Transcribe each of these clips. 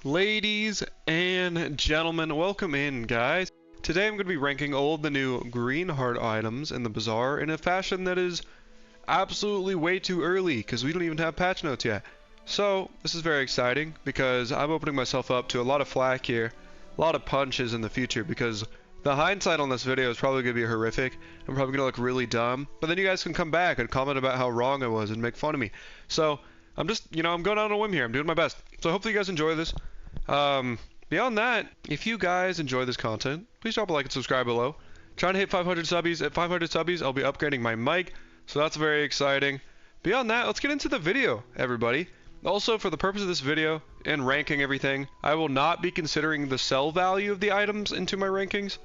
Ladies and gentlemen, welcome in, guys. Today I'm going to be ranking all of the new Greenheart items in the Bazaar in a fashion that is absolutely way too early, because we don't even have patch notes yet. So, this is very exciting, because I'm opening myself up to a lot of flack here, a lot of punches in the future, because the hindsight on this video is probably going to be horrific. I'm probably going to look really dumb, but then you guys can come back and comment about how wrong I was and make fun of me. So, I'm just, I'm going out on a whim here. I'm doing my best. So hopefully you guys enjoy this. Beyond that, if you guys enjoy this content, please drop a like and subscribe below. Trying to hit 500 subbies. At 500 subbies, I'll be upgrading my mic, so that's very exciting. Beyond that, let's get into the video, everybody. Also, for the purpose of this video and ranking everything, I will not be considering the sell value of the items into my rankings,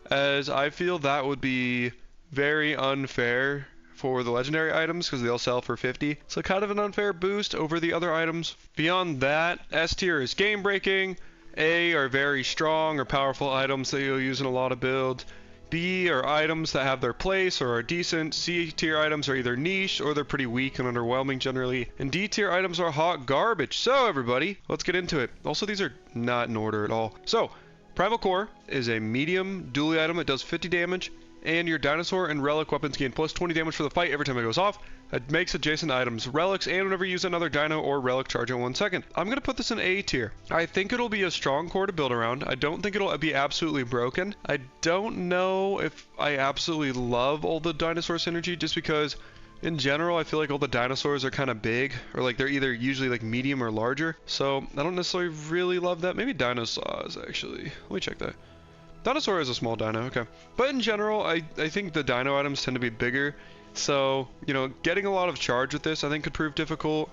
as I feel that would be very unfair for the legendary items because they'll sell for 50. So kind of an unfair boost over the other items. Beyond that, S tier is game breaking. A are very strong or powerful items that you'll use in a lot of builds. B are items that have their place or are decent. C tier items are either niche or they're pretty weak and underwhelming generally. And D tier items are hot garbage. So everybody, let's get into it. Also, these are not in order at all. So, Primal Core is a medium dually item that does 50 damage. And your dinosaur and relic weapons gain plus 20 damage for the fight every time it goes off. It makes adjacent items relics, and whenever you use another dino or relic, charge in 1 second. I'm going to put this in A tier. I think it'll be a strong core to build around. I don't think it'll be absolutely broken. I don't know if I absolutely love all the dinosaur synergy, just because in general I feel like all the dinosaurs are kind of big, or like they're either usually like medium or larger. So I don't necessarily really love that. Maybe dinosaurs actually. Let me check that. Dinosaur is a small dino, okay. But in general, I think the dino items tend to be bigger. So, getting a lot of charge with this I think could prove difficult.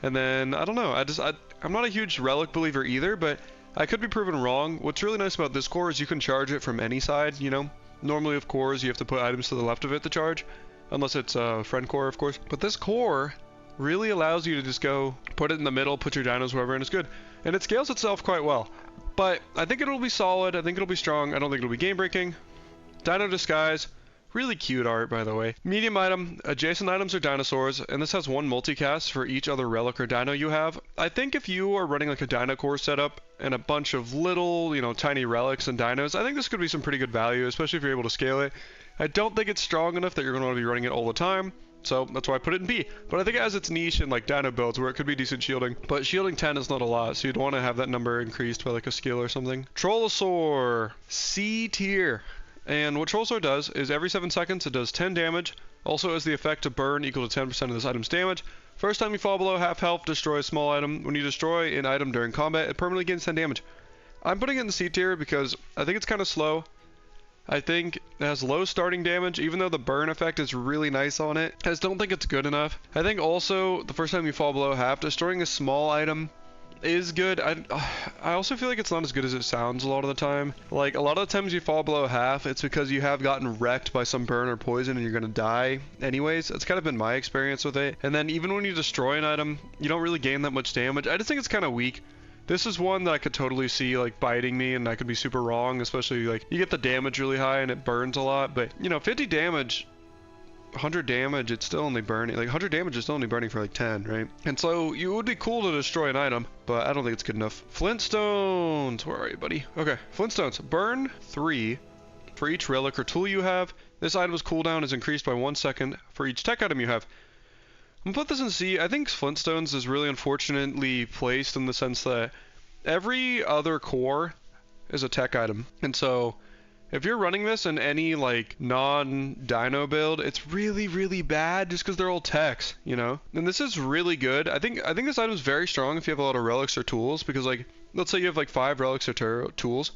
And then, I don't know, I'm not a huge relic believer either, but I could be proven wrong. What's really nice about this core is you can charge it from any side, Normally with cores, you have to put items to the left of it to charge. Unless it's a friend core, of course. But this core really allows you to just go, put it in the middle, put your dinos wherever, and it's good. And it scales itself quite well. But I think it'll be solid. I think it'll be strong. I don't think it'll be game breaking. Dino Disguise. Really cute art, by the way. Medium item. Adjacent items are dinosaurs. And this has one multicast for each other relic or dino you have. I think if you are running like a dino core setup and a bunch of little, tiny relics and dinos, I think this could be some pretty good value, especially if you're able to scale it. I don't think it's strong enough that you're going to want to be running it all the time. So that's why I put it in B. But I think it has its niche in like dino builds where it could be decent shielding. But shielding 10 is not a lot, so you'd want to have that number increased by like a skill or something. Trollosaur, C tier. And what Trollosaur does is every 7 seconds it does 10 damage. Also has the effect to burn equal to 10% of this item's damage. First time you fall below half health, destroy a small item. When you destroy an item during combat, it permanently gains 10 damage. I'm putting it in the C tier because I think it's kind of slow. I think it has low starting damage, even though the burn effect is really nice on it. I just don't think it's good enough. I think also, the first time you fall below half, destroying a small item is good. I also feel like it's not as good as it sounds a lot of the time. Like, a lot of the times you fall below half, it's because you have gotten wrecked by some burn or poison and you're gonna die anyways. That's kind of been my experience with it. And then even when you destroy an item, you don't really gain that much damage. I just think it's kind of weak. This is one that I could totally see like biting me, and I could be super wrong, especially like you get the damage really high and it burns a lot. But 50 damage, 100 damage, it's still only burning. Like 100 damage is still only burning for like 10, right? And so it would be cool to destroy an item, but I don't think it's good enough. Flintstones, where are you, buddy? Okay, Flintstones, burn 3 for each relic or tool you have. This item's cooldown is increased by 1 second for each tech item you have. I'm gonna put this in C. I think Flintstones is really unfortunately placed in the sense that every other core is a tech item. And so if you're running this in any like non-dino build, it's really, really bad just because they're all techs, And this is really good. I think this item is very strong if you have a lot of relics or tools, because like, let's say you have like 5 relics or tools.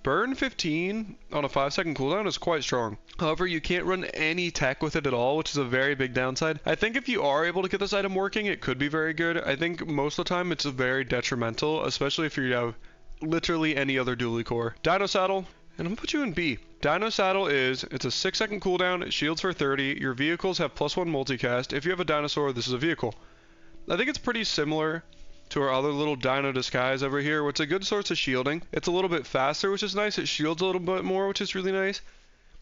Burn 15 on a 5-second cooldown is quite strong. However, you can't run any tech with it at all, which is a very big downside. I think if you are able to get this item working, it could be very good. I think most of the time it's very detrimental, especially if you have literally any other dually core. Dino Saddle, and I'm gonna put you in B. Dino Saddle it's a 6-second cooldown, it shields for 30, your vehicles have +1 multicast. If you have a dinosaur, this is a vehicle. I think it's pretty similar to our other little Dino Disguise over here, which is a good source of shielding. It's a little bit faster, which is nice. It shields a little bit more, which is really nice.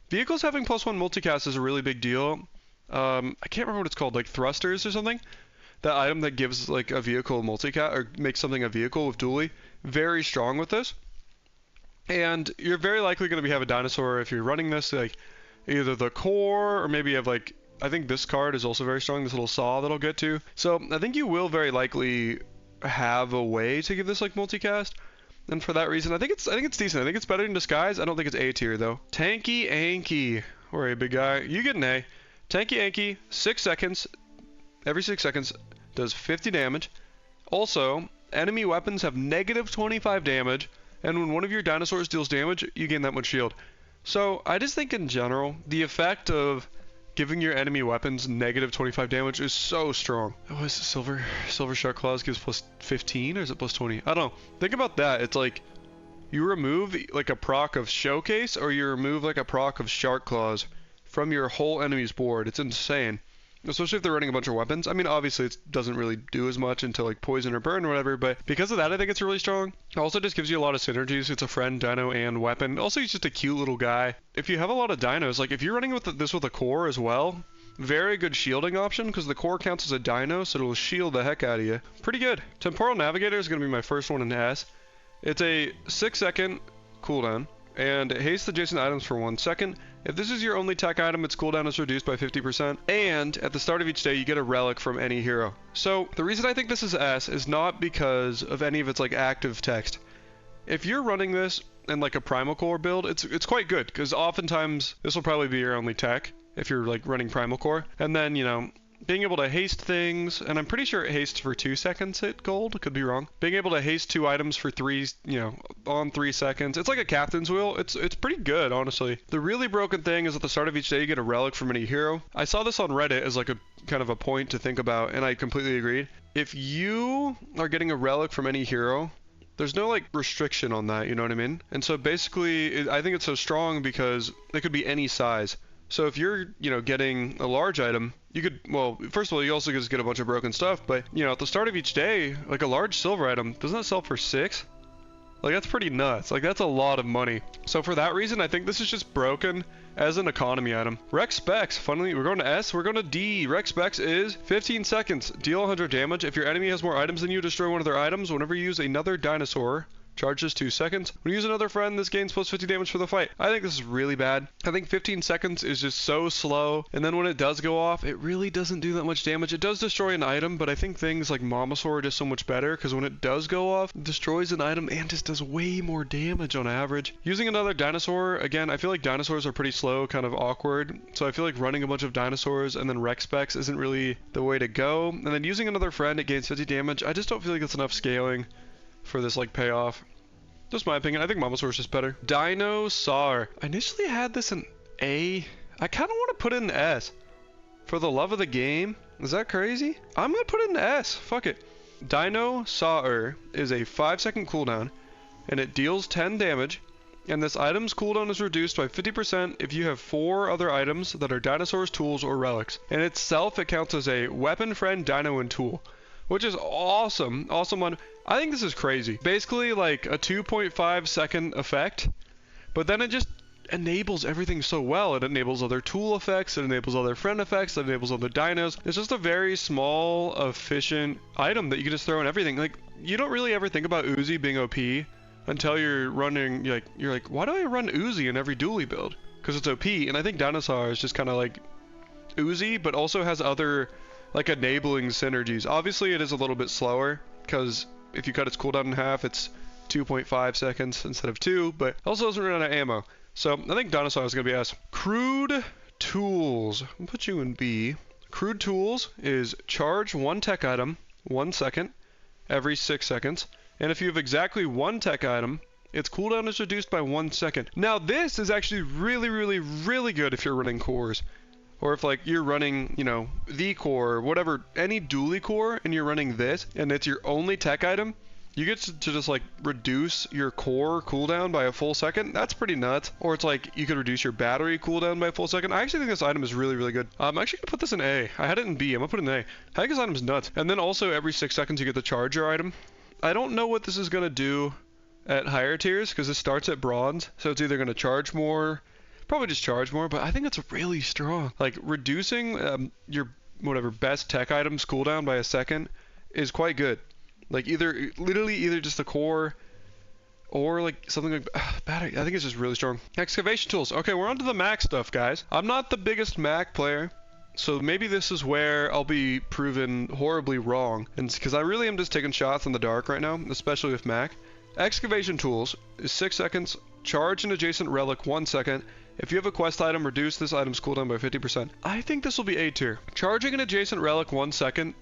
Vehicles having +1 multicast is a really big deal. I can't remember what it's called, like thrusters or something. that item that gives like a vehicle multicast or makes something a vehicle with dually, very strong with this. And you're very likely going to have a dinosaur if you're running this, like either the core or maybe you have like, I think this card is also very strong, this little saw that I'll get to. So I think you will very likely have a way to give this like multicast. And for that reason, I think it's decent. I think it's better than Disguise. I don't think it's A tier though. Tanky Anky. Alright, big guy. You get an A. Tanky Anky, 6 seconds. Every 6 seconds does 50 damage. Also, enemy weapons have negative 25 damage. And when one of your dinosaurs deals damage, you gain that much shield. So I just think in general, the effect of giving your enemy weapons negative 25 damage is so strong. Oh, is it silver? Silver Shark Claws gives plus 15 or is it plus 20? I don't know. Think about that. It's like you remove like a proc of Showcase or you remove like a proc of Shark Claws from your whole enemy's board. It's insane. Especially if they're running a bunch of weapons. I mean, obviously it doesn't really do as much until like poison or burn or whatever, but because of that, I think it's really strong. Also just gives you a lot of synergies. It's a friend, dino, and weapon. Also, he's just a cute little guy. If you have a lot of dinos, like if you're running with this with a core as well, very good shielding option because the core counts as a dino, so it'll shield the heck out of you. Pretty good. Temporal Navigator is going to be my first one in S. It's a 6-second cooldown, and it hastes adjacent items for 1 second. If this is your only tech item, its cooldown is reduced by 50%, and at the start of each day, you get a relic from any hero. So the reason I think this is S is not because of any of its like active text. If you're running this in like a Primal Core build, it's quite good, because oftentimes this will probably be your only tech if you're like running Primal Core, and then, you know, being able to haste things, and I'm pretty sure it hastes for 2 seconds at gold, could be wrong. Being able to haste 2 items for 3, you know, on 3 seconds. It's like a captain's wheel. It's pretty good, honestly. The really broken thing is at the start of each day you get a relic from any hero. I saw this on Reddit as like a kind of a point to think about, and I completely agreed. If you are getting a relic from any hero, there's no like restriction on that, you know what I mean? And so basically, I think it's so strong because it could be any size. So if you're, you know, getting a large item, you could, well, first of all, you also just get a bunch of broken stuff, but, you know, at the start of each day, like a large silver item, doesn't it sell for 6? Like, that's pretty nuts. Like, that's a lot of money. So for that reason, I think this is just broken as an economy item. Rex Specs, funnily, we're going to S, we're going to D. Rex Specs is 15 seconds, deal 100 damage. If your enemy has more items than you, destroy one of their items. Whenever you use another dinosaur, charges 2 seconds. When you use another friend, this gains plus 50 damage for the fight. I think this is really bad. I think 15 seconds is just so slow, and then when it does go off, it really doesn't do that much damage. It does destroy an item, but I think things like Momosaur are just so much better, because when it does go off, it destroys an item and just does way more damage on average. Using another dinosaur, again, I feel like dinosaurs are pretty slow, kind of awkward, so I feel like running a bunch of dinosaurs and then Rex Specs isn't really the way to go. And then using another friend, it gains 50 damage. I just don't feel like it's enough scaling for this like payoff. Just my opinion. I think Momosaur is just better. Dinosaur. I initially had this in A. I kind of want to put it in S. For the love of the game. Is that crazy? I'm going to put it in S. Fuck it. Dinosaur is a 5-second cooldown, and it deals 10 damage. And this item's cooldown is reduced by 50% if you have 4 other items that are dinosaurs, tools, or relics. And itself, it counts as a weapon, friend, dino, and tool. Which is awesome. Awesome one. I think this is crazy. Basically like a 2.5 second effect, but then it just enables everything so well. It enables other tool effects, it enables other friend effects, it enables other dinos. It's just a very small, efficient item that you can just throw in everything. Like, you don't really ever think about Uzi being OP until you're running, you're like, why do I run Uzi in every dually build? Because it's OP, and I think Dinosaur is just kind of like Uzi, but also has other like enabling synergies. Obviously it is a little bit slower because if you cut its cooldown in half, it's 2.5 seconds instead of 2, but also doesn't run out of ammo. So I think Dinosaur is going to be S. Crude Tools. I'll put you in B. Crude Tools is charge 1 tech item 1 second every 6 seconds. And if you have exactly 1 tech item, its cooldown is reduced by 1 second. Now this is actually really, really, really good if you're running cores. Or if like you're running, you know, the core or whatever, any dually core, and you're running this, and it's your only tech item, you get to just like reduce your core cooldown by a full second. That's pretty nuts. Or it's like you could reduce your battery cooldown by a full second. I actually think this item is really, really good. I'm actually gonna put this in A. I had it in B. I'm gonna put it in A. I think this item's nuts. And then also every 6 seconds you get the charger item. I don't know what this is gonna do at higher tiers because this starts at bronze, so it's either gonna charge more. Probably just charge more, but I think it's really strong. Like reducing your whatever best tech items cooldown by a second is quite good. Like literally either just the core or like something like battery. I think it's just really strong. Excavation tools. Okay, we're on to the Mac stuff, guys. I'm not the biggest Mac player, so maybe this is where I'll be proven horribly wrong. And because I really am just taking shots in the dark right now, especially with Mac. Excavation tools is 6 seconds. Charge an adjacent relic 1 second. If you have a quest item, reduce this item's cooldown by 50%. I think this will be A tier. Charging an adjacent relic 1 second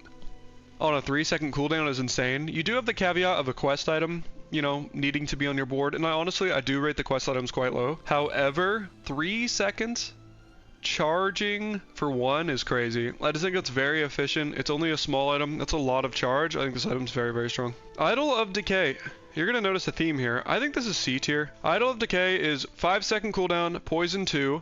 on a 3-second cooldown is insane. You do have the caveat of a quest item, you know, needing to be on your board, and I do rate the quest items quite low. However, 3 seconds charging for 1 is crazy. I just think it's very efficient. It's only a small item. That's a lot of charge. I think this item's very, very strong. Idol of Decay. You're gonna notice a theme here. I think this is C tier. Idol of Decay is 5-second cooldown, poison 2,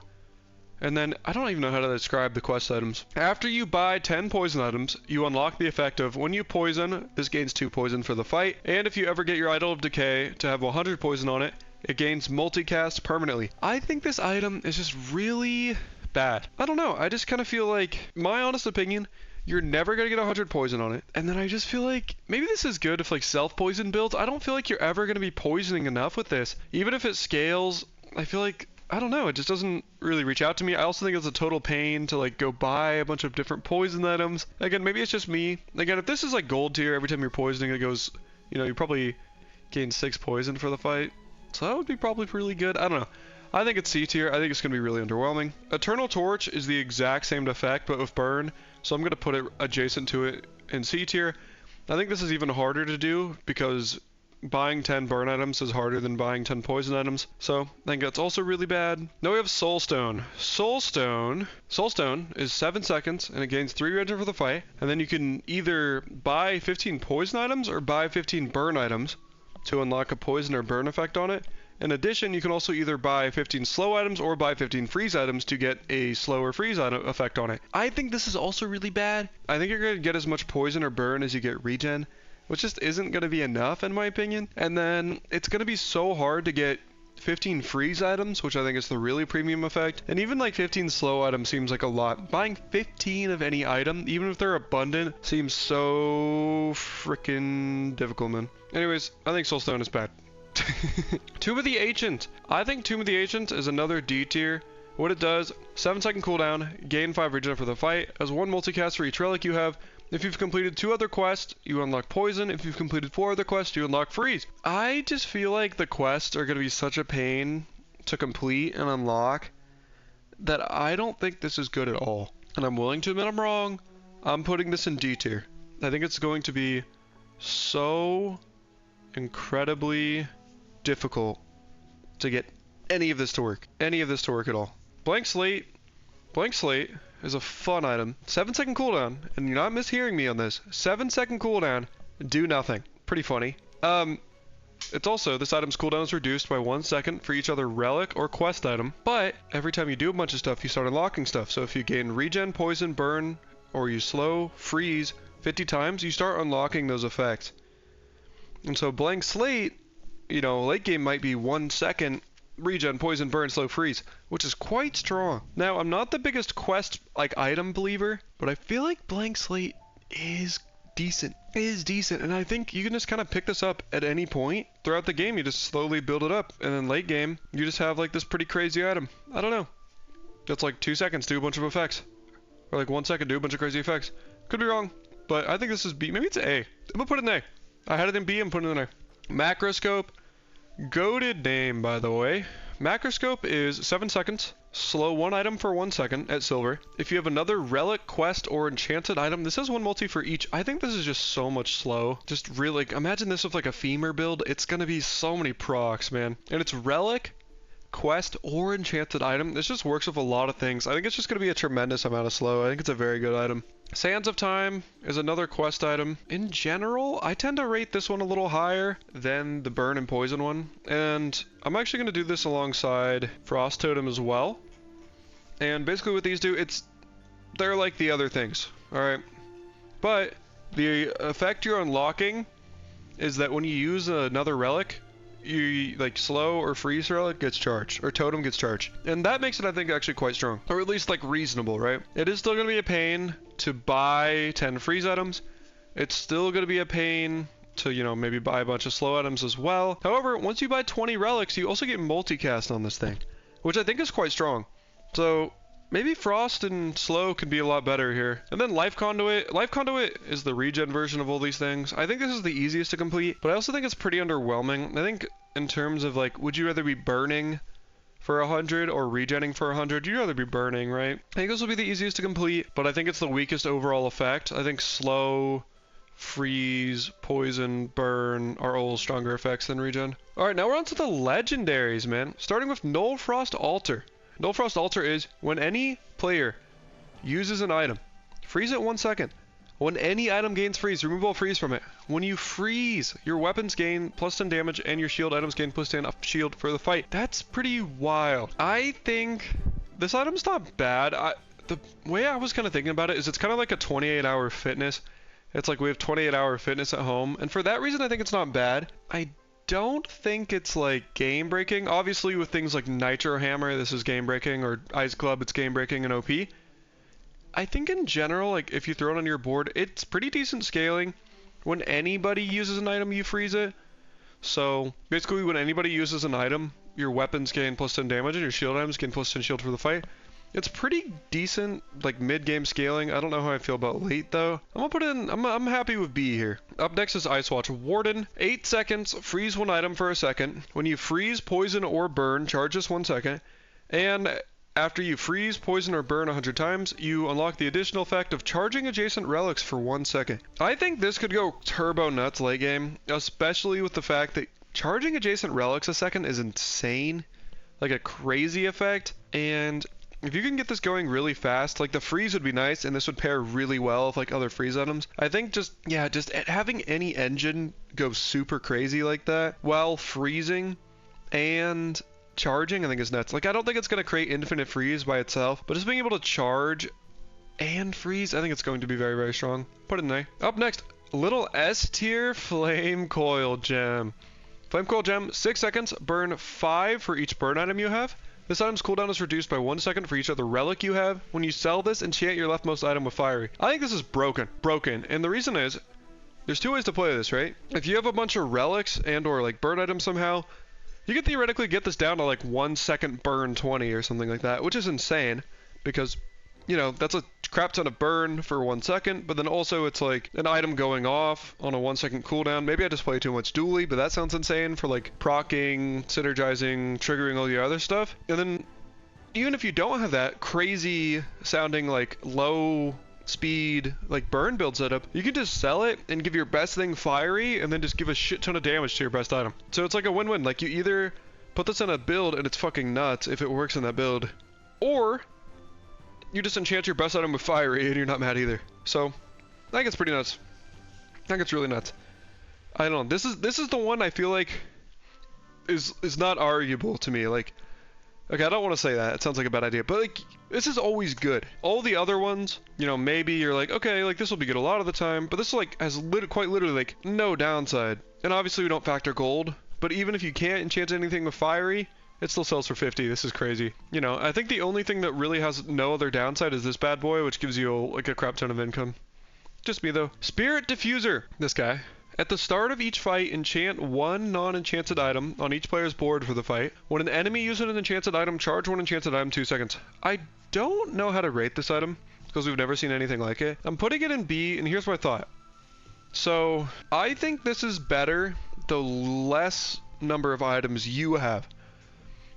and then I don't even know how to describe the quest items. After you buy 10 poison items, you unlock the effect of when you poison, this gains 2 poison for the fight, and if you ever get your Idol of Decay to have 100 poison on it, it gains multicast permanently. I think this item is just really bad. I don't know, I just kind of feel like, my honest opinion, you're never going to get 100 poison on it. And then I just feel like maybe this is good if like self-poison builds. I don't feel like you're ever going to be poisoning enough with this. Even if it scales, I feel like, I don't know, it just doesn't really reach out to me. I also think it's a total pain to like go buy a bunch of different poison items. Again, maybe it's just me. Again, if this is like gold tier, every time you're poisoning it goes, you know, you probably gain 6 poison for the fight. So that would be probably really good. I don't know. I think it's C tier. I think it's going to be really underwhelming. Eternal Torch is the exact same effect, but with burn. So I'm going to put it adjacent to it in C tier. I think this is even harder to do because buying 10 burn items is harder than buying 10 poison items. So I think that's also really bad. Now we have Soulstone. Soulstone is 7 seconds and it gains 3 regen for the fight. And then you can either buy 15 poison items or buy 15 burn items to unlock a poison or burn effect on it. In addition, you can also either buy 15 slow items or buy 15 freeze items to get a slower freeze item effect on it. I think this is also really bad. I think you're going to get as much poison or burn as you get regen, which just isn't going to be enough in my opinion. And then it's going to be so hard to get 15 freeze items, which I think is the really premium effect. And even like 15 slow items seems like a lot. Buying 15 of any item, even if they're abundant, seems so freaking difficult, man. Anyways, I think Soulstone is bad. Tomb of the Ancient. I think Tomb of the Ancient is another D tier. What it does, 7-second cooldown, gain 5 regen for the fight, has 1 multicast for each relic you have. If you've completed 2 other quests, you unlock poison. If you've completed 4 other quests, you unlock freeze. I just feel like the quests are going to be such a pain to complete and unlock that I don't think this is good at all. And I'm willing to admit I'm wrong. I'm putting this in D tier. I think it's going to be so incredibly difficult to get any of this to work. Any of this to work at all. Blank Slate. Blank Slate is a fun item. 7-second cooldown, and you're not mishearing me on this. 7-second cooldown, do nothing. Pretty funny. It's also, this item's cooldown is reduced by 1 second for each other relic or quest item, but every time you do a bunch of stuff, you start unlocking stuff. So if you gain regen, poison, burn, or you slow, freeze 50 times, you start unlocking those effects. And so Blank Slate, you know, late game might be 1 second regen, poison, burn, slow, freeze, which is quite strong. Now, I'm not the biggest quest like item believer, but I feel like Blank Slate is decent. It is decent, and I think you can just kind of pick this up at any point throughout the game. You just slowly build it up, and then late game, you just have like this pretty crazy item. I don't know. That's like 2 seconds, do a bunch of effects. Or like 1 second, do a bunch of crazy effects. Could be wrong, but I think this is B. Maybe it's A. I'm gonna put it in A. I had it in B, I'm putting it in A. Macroscope. Goated name, by the way. Macroscope is 7 seconds. Slow 1 item for 1 second at silver. If you have another relic, quest, or enchanted item, this has 1 multi for each. I think this is just so much slow. Just really, imagine this with like a femur build. It's gonna be so many procs, man. And it's relic, quest, or enchanted item. This just works with a lot of things. I think it's just gonna be a tremendous amount of slow. I think it's a very good item. Sands of Time is another quest item. In general, I tend to rate this one a little higher than the Burn and Poison one. And I'm actually going to do this alongside Frost Totem as well. And basically what these do, they're like the other things, alright? But the effect you're unlocking is that when you use another relic, you like slow or freeze relic gets charged, or totem gets charged. And that makes it, I think, actually quite strong. Or at least like reasonable, right? It is still gonna be a pain to buy 10 freeze items. It's still gonna be a pain to, you know, maybe buy a bunch of slow items as well. However, once you buy 20 relics, you also get multicast on this thing, which I think is quite strong. So maybe Frost and Slow could be a lot better here. And then Life Conduit. Life Conduit is the regen version of all these things. I think this is the easiest to complete, but I also think it's pretty underwhelming. I think in terms of like, would you rather be burning for 100 or regenning for 100? You'd rather be burning, right? I think this will be the easiest to complete, but I think it's the weakest overall effect. I think Slow, Freeze, Poison, Burn are all stronger effects than regen. Alright, now we're on to the legendaries, man. Starting with Null Frost Altar. Null Frost Altar is when any player uses an item, freeze it 1 second. When any item gains freeze, remove all freeze from it. When you freeze, your weapons gain +10 damage and your shield items gain +10 shield for the fight. That's pretty wild. I think this item's not bad. The way I was kind of thinking about it is it's kind of like a 28-hour fitness. It's like we have 28-hour fitness at home, and for that reason I think it's not bad. I don't think it's like game breaking. Obviously with things like Nitro Hammer, this is game breaking, or Ice Club, it's game breaking and OP. I think in general, like if you throw it on your board, it's pretty decent scaling. When anybody uses an item, you freeze it. So basically when anybody uses an item, your weapons gain +10 damage and your shield items gain +10 shield for the fight. It's pretty decent, like mid-game scaling. I don't know how I feel about late though. I'm gonna put in, I'm happy with B here. Up next is Ice Watch Warden. 8 seconds, freeze one item for a second. When you freeze, poison, or burn, charge this 1 second. And after you freeze, poison, or burn 100 times, you unlock the additional effect of charging adjacent relics for 1 second. I think this could go turbo nuts late game, especially with the fact that charging adjacent relics a second is insane. Like a crazy effect. And if you can get this going really fast, like the freeze would be nice, and this would pair really well with like other freeze items. I think just having any engine go super crazy like that while freezing and charging, I think is nuts. Like I don't think it's gonna create infinite freeze by itself, but just being able to charge and freeze, I think it's going to be very, very strong. Put it in there. Up next, little S tier Flame Coil Gem. Flame Coil Gem, 6 seconds, burn 5 for each burn item you have. This item's cooldown is reduced by 1 second for each other relic you have. When you sell this, enchant your leftmost item with fiery. I think this is broken. And the reason is, there's 2 ways to play this, right? If you have a bunch of relics and or like burn items somehow, you can theoretically get this down to like 1 second burn 20 or something like that, which is insane because, you know, that's a crap ton of burn for 1 second, but then also it's like an item going off on a 1 second cooldown. Maybe I just play too much dually, but that sounds insane for like proccing, synergizing, triggering all the other stuff. And then even if you don't have that crazy sounding like low speed like burn build setup, you can just sell it and give your best thing fiery and then just give a shit ton of damage to your best item. So it's like a win-win. Like you either put this in a build and it's fucking nuts if it works in that build, or you just enchant your best item with fiery and you're not mad either. So I think it's pretty nuts. I think it's really nuts. I don't know. This is the one I feel like is not arguable to me. Like, okay, I don't want to say that. It sounds like a bad idea, but like this is always good. All the other ones, you know, maybe you're like, okay, like this will be good a lot of the time, but this like has quite literally like no downside. And obviously we don't factor gold, but even if you can't enchant anything with fiery, it still sells for 50. This is crazy. You know, I think the only thing that really has no other downside is this bad boy, which gives you like a crap ton of income. Just me though. Spirit Diffuser. This guy. At the start of each fight, enchant 1 non-enchanted item on each player's board for the fight. When an enemy uses an enchanted item, charge 1 enchanted item 2 seconds. I don't know how to rate this item because we've never seen anything like it. I'm putting it in B, and here's my thought. So I think this is better the less number of items you have.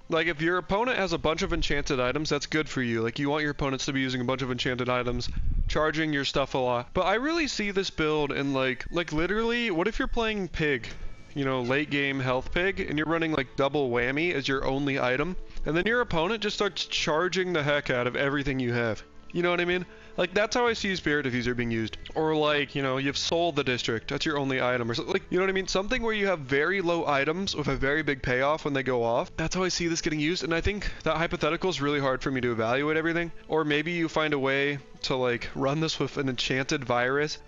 Like, if your opponent has a bunch of enchanted items, that's good for you. Like, you want your opponents to be using a bunch of enchanted items, charging your stuff a lot. But I really see this build in, like literally, what if you're playing Pig? You know, late game health Pig, and you're running, like, double whammy as your only item, and then your opponent just starts charging the heck out of everything you have. You know what I mean? Like, that's how I see Spirit Diffuser being used. Or like, you know, you've sold the district, that's your only item, or something. Like, you know what I mean? Something where you have very low items with a very big payoff when they go off. That's how I see this getting used, and I think that hypothetical is really hard for me to evaluate everything. Or maybe you find a way to like run this with an enchanted virus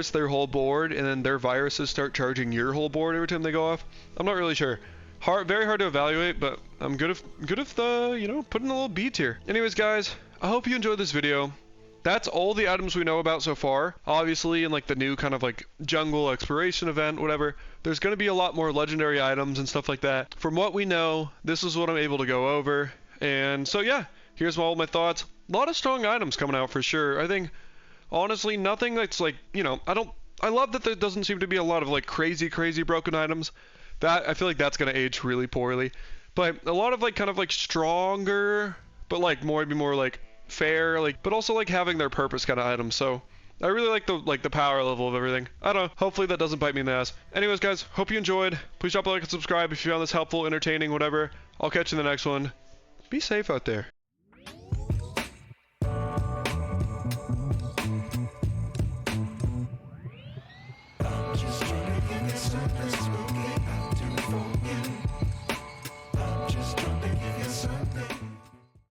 their whole board, and then their viruses start charging your whole board every time they go off. I'm not really sure. Very hard to evaluate, but I'm good if the, you know, putting a little B tier. Anyways, guys, I hope you enjoyed this video. That's all the items we know about so far. Obviously, in like the new kind of like jungle exploration event, whatever, there's going to be a lot more legendary items and stuff like that. From what we know, this is what I'm able to go over. And so yeah, here's all my thoughts. A lot of strong items coming out for sure. I think, honestly, nothing that's like, you know, I love that there doesn't seem to be a lot of like crazy broken items. That, I feel like that's going to age really poorly. But a lot of like kind of like stronger, but like maybe more like fair, like, but also like having their purpose kind of items. So I really like the power level of everything. I don't know. Hopefully that doesn't bite me in the ass. Anyways, guys, hope you enjoyed. Please drop a like and subscribe if you found this helpful, entertaining, whatever. I'll catch you in the next one. Be safe out there. Just trying to get this stuff that's smoking.